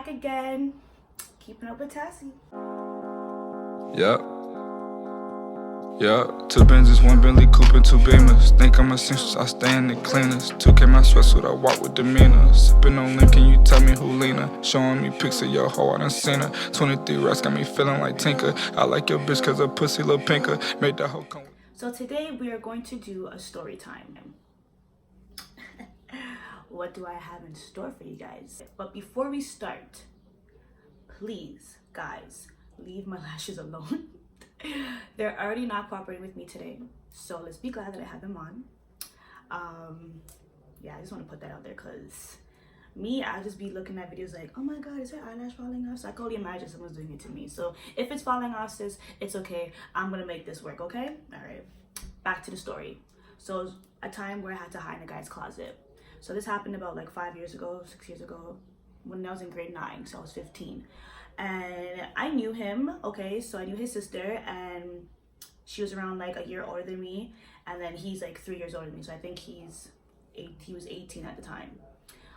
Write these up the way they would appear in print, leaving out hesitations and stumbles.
back again, keeping up with Tassie. Yup. Yeah, 2 Benzes, 1 Bentley coupe and 2 Beamers. Think I'm essentials, I stay in the cleaners. 2K my sweatsuit, I walk with demeanor. Sippin' on Link, can you tell me who Lena? Showing me pics of your hoe, I done seen her. 23 rats got me feeling like Tinker. I like your bitch cause her pussy little pinker. Made that hoe come. So today we are going to do a story time. What do I have in store for you guys? But before we start, please, guys, leave my lashes alone. They're already not cooperating with me today, so let's be glad that I have them on. Yeah, I just want to put that out there because I'll just be looking at videos like, oh my god, is her eyelash falling off? So I can only imagine someone's doing it to me. So if it's falling off, sis, it's okay. I'm gonna make this work, okay? All right, back to the story. So a time where I had to hide in a guy's closet. So this happened about like 5 years ago, 6 years ago, when I was in grade 9, so I was 15. And I knew him, okay, so I knew his sister, and she was around like a year older than me, and then he's like 3 years older than me, so I think he was 18 at the time.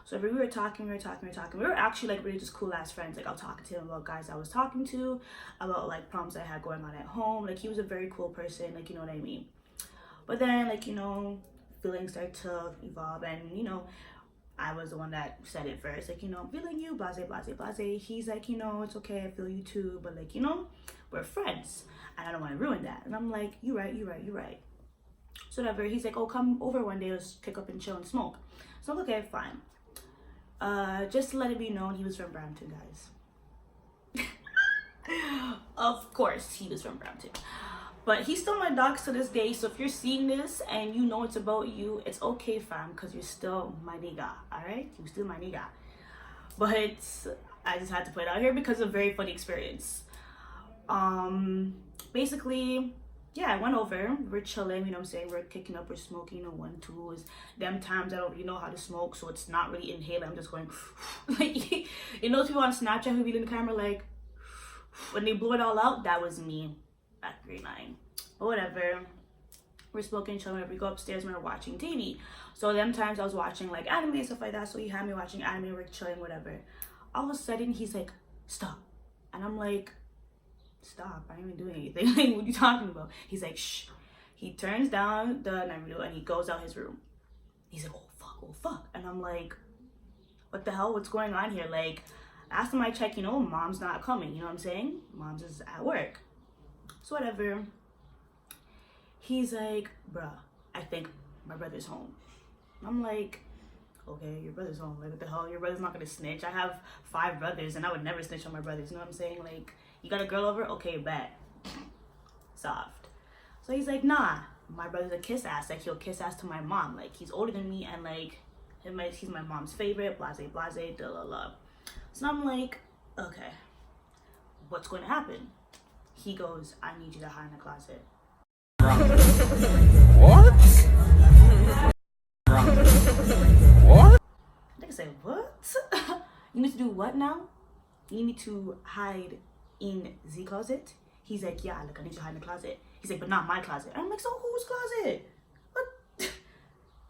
So we were talking. We were actually like really just cool ass friends. Like I was talking to him about guys I was talking to, about like problems I had going on at home. Like he was a very cool person, like, you know what I mean? But then, like, you know, feelings start to evolve, and, you know, I was the one that said it first, like, you know, feeling you, blase, blase, blase. He's like, you know, it's okay, I feel you too, but like, you know, we're friends, and I don't want to ruin that. And I'm like, you're right. So whatever, he's like, oh, come over one day, let's kick up and chill and smoke. So I'm like, okay, fine. Just to let it be known, he was from Brampton, guys. Of course, he was from Brampton. But he's still my dogs to this day, so if you're seeing this and you know it's about you, it's okay, fam, because you're still my nigga, alright? You're still my nigga. But I just had to put it out here because of a very funny experience. Basically, yeah, I went over, we're chilling, you know what I'm saying? We're kicking up, we're smoking, you know, 1, 2 is them times I don't really know how to smoke, so it's not really inhaling, I'm just going, like, you know those people on Snapchat who be in the camera, like, when they blow it all out? That was me. At grade 9, or whatever. We're smoking, chilling. We go upstairs and we're watching TV. So them times I was watching like anime and stuff like that. So he had me watching anime, we're chilling, whatever. All of a sudden he's like, stop. And I'm like, stop, I ain't even doing anything. Like, what are you talking about? He's like, shh. He turns down the Naruto and he goes out his room. He's like, oh fuck. And I'm like, what the hell? What's going on here? Like, last time I checked, you know, mom's not coming. You know what I'm saying? Mom's is at work. So whatever, he's like, bruh, I think my brother's home. I'm like, okay, your brother's home, like, what the hell, your brother's not gonna snitch. I have 5 brothers and I would never snitch on my brothers, you know what I'm saying? Like, you got a girl over? Okay, bet. Soft. So he's like, nah, my brother's a kiss ass, like, he'll kiss ass to my mom, like, he's older than me, and like, he's my mom's favorite, blase, blase, da la la. So I'm like, okay, what's going to happen? He goes, I need you to hide in the closet. What? What? They say, what? You need to do what now? You need me to hide in the closet? He's like, yeah, look, I need you to hide in the closet. He's like, but not my closet. And I'm like, so whose closet? What?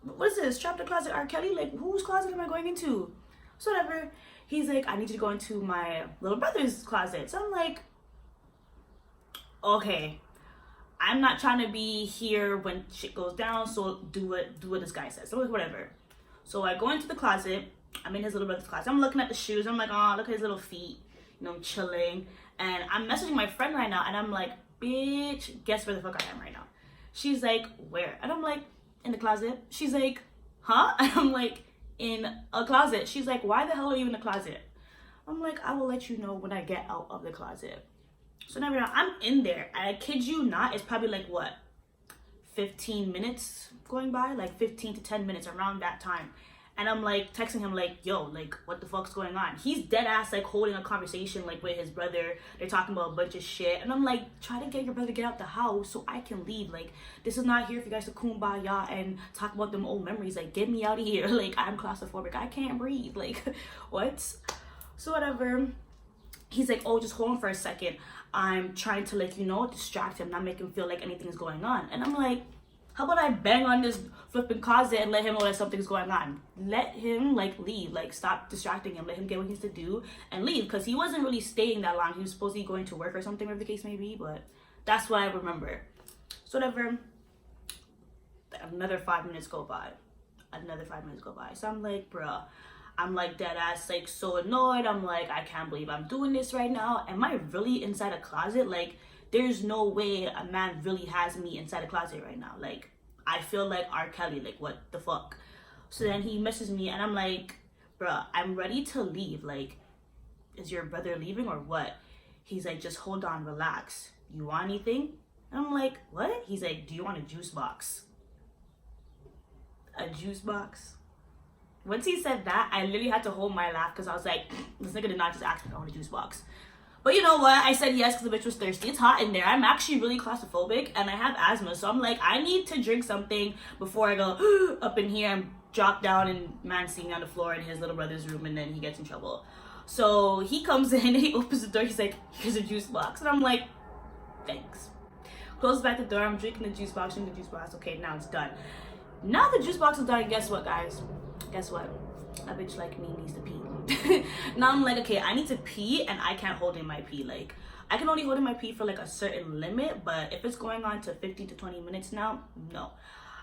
What is this? Trap the closet, R. Kelly? Like, whose closet am I going into? So whatever. He's like, I need you to go into my little brother's closet. So I'm like, okay, I'm not trying to be here when shit goes down, so do what this guy says. So like, whatever. So I go into the closet. I'm in his little brother's closet. I'm looking at the shoes. I'm like, oh, look at his little feet. You know, I'm chilling. And I'm messaging my friend right now, and I'm like, bitch, guess where the fuck I am right now? She's like, where? And I'm like, in the closet. She's like, huh? And I'm like, in a closet. She's like, why the hell are you in the closet? I'm like, I will let you know when I get out of the closet. So now I'm in there. I kid you not, it's probably like what, 15 minutes going by, like 15 to 10 minutes around that time. And I'm like texting him like, yo, like, what the fuck's going on? He's dead ass like holding a conversation like with his brother. They're talking about a bunch of shit. And I'm like, try to get your brother to get out the house so I can leave. Like, this is not here for you guys to kumbaya and talk about them old memories. Like, get me out of here. Like, I'm claustrophobic. I can't breathe. Like, what? So whatever. He's like, oh, just hold on for a second. I'm trying to, like, you know, distract him, not make him feel like anything's going on. And I'm like, How about I bang on this flipping closet and let him know that something's going on? Let him like leave, like stop distracting him, let him get what he needs to do and leave, because he wasn't really staying that long. He was supposed to be going to work or something, whatever the case may be, but that's what I remember. So whatever, another 5 minutes go by. So I'm like, bruh, I'm like dead ass, like so annoyed. I'm like, I can't believe I'm doing this right now. Am I really inside a closet? Like, there's no way a man really has me inside a closet right now. Like, I feel like R. Kelly, like what the fuck? So then he messages me and I'm like, bruh, I'm ready to leave. Like, is your brother leaving or what? He's like, just hold on, relax. You want anything? And I'm like, what? He's like, do you want a juice box? A juice box? Once he said that, I literally had to hold my laugh because I was like, this nigga did not just ask me if I want a juice box. But you know what? I said yes because the bitch was thirsty. It's hot in there. I'm actually really claustrophobic and I have asthma. So I'm like, I need to drink something before I go up in here and drop down and man see me on the floor in his little brother's room and then he gets in trouble. So he comes in and he opens the door. He's like, here's a juice box. And I'm like, thanks. Closes back the door. I'm drinking the juice box, Okay, now it's done. Now the juice box is done. Guess what, guys? Guess what? A bitch like me needs to pee. Now I'm like, okay, I need to pee and I can't hold in my pee. Like, I can only hold in my pee for like a certain limit, but if it's going on to 15 to 20 minutes now, no.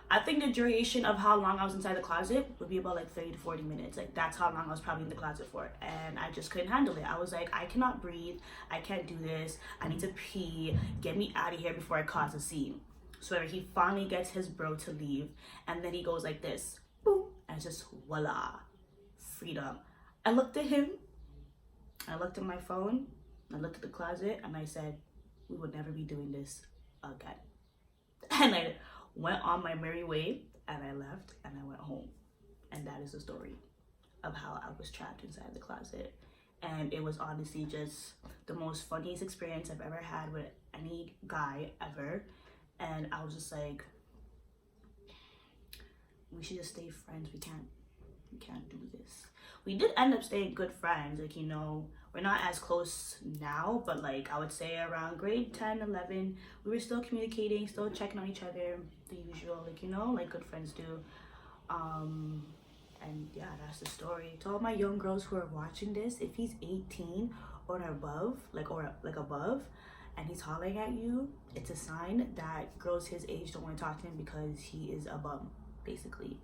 I think the duration of how long I was inside the closet would be about like 30 to 40 minutes. Like, that's how long I was probably in the closet for. And I just couldn't handle it. I was like, I cannot breathe. I can't do this. I need to pee. Get me out of here before I cause a scene. So he finally gets his bro to leave. And then he goes like this. Boom. And it's just voila. Freedom. I looked at him. I looked at my phone. I looked at the closet. And I said, we would never be doing this again. And I went on my merry way. And I left. And I went home. And that is the story of how I was trapped inside the closet. And it was honestly just the most funniest experience I've ever had with any guy ever. And I was just like, we should just stay friends. We can't do this. We did end up staying good friends. Like, you know, we're not as close now, but like I would say around grade 10, 11, we were still communicating, still checking on each other, the usual, like, you know, like good friends do. And yeah, that's the story. To all my young girls who are watching this, if he's 18 or above, above, and he's hollering at you, it's a sign that girls his age don't want to talk to him because he is a bum, basically.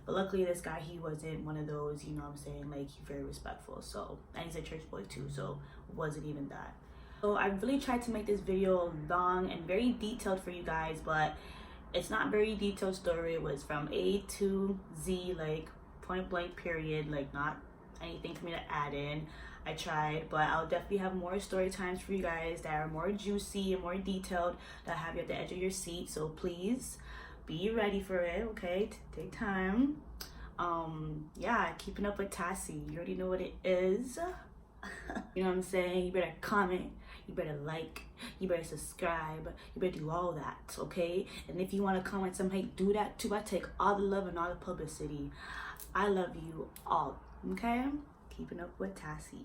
But luckily this guy, he wasn't one of those, you know what I'm saying, like, he's very respectful. So, and he's a church boy too, so wasn't even that. So I really tried to make this video long and very detailed for you guys, but it's not very detailed story. It was from A to Z, like point blank period, like not anything for me to add in. I tried, but I'll definitely have more story times for you guys that are more juicy and more detailed, that have you at the edge of your seat. So please be ready for it, okay? Take time. Yeah, keeping up with Tassie. You already know what it is. You know what I'm saying? You better comment, you better like, you better subscribe, you better do all that, okay? And if you want to comment some hate, do that too. I take all the love and all the publicity. I love you all, okay? Keeping up with Tassie.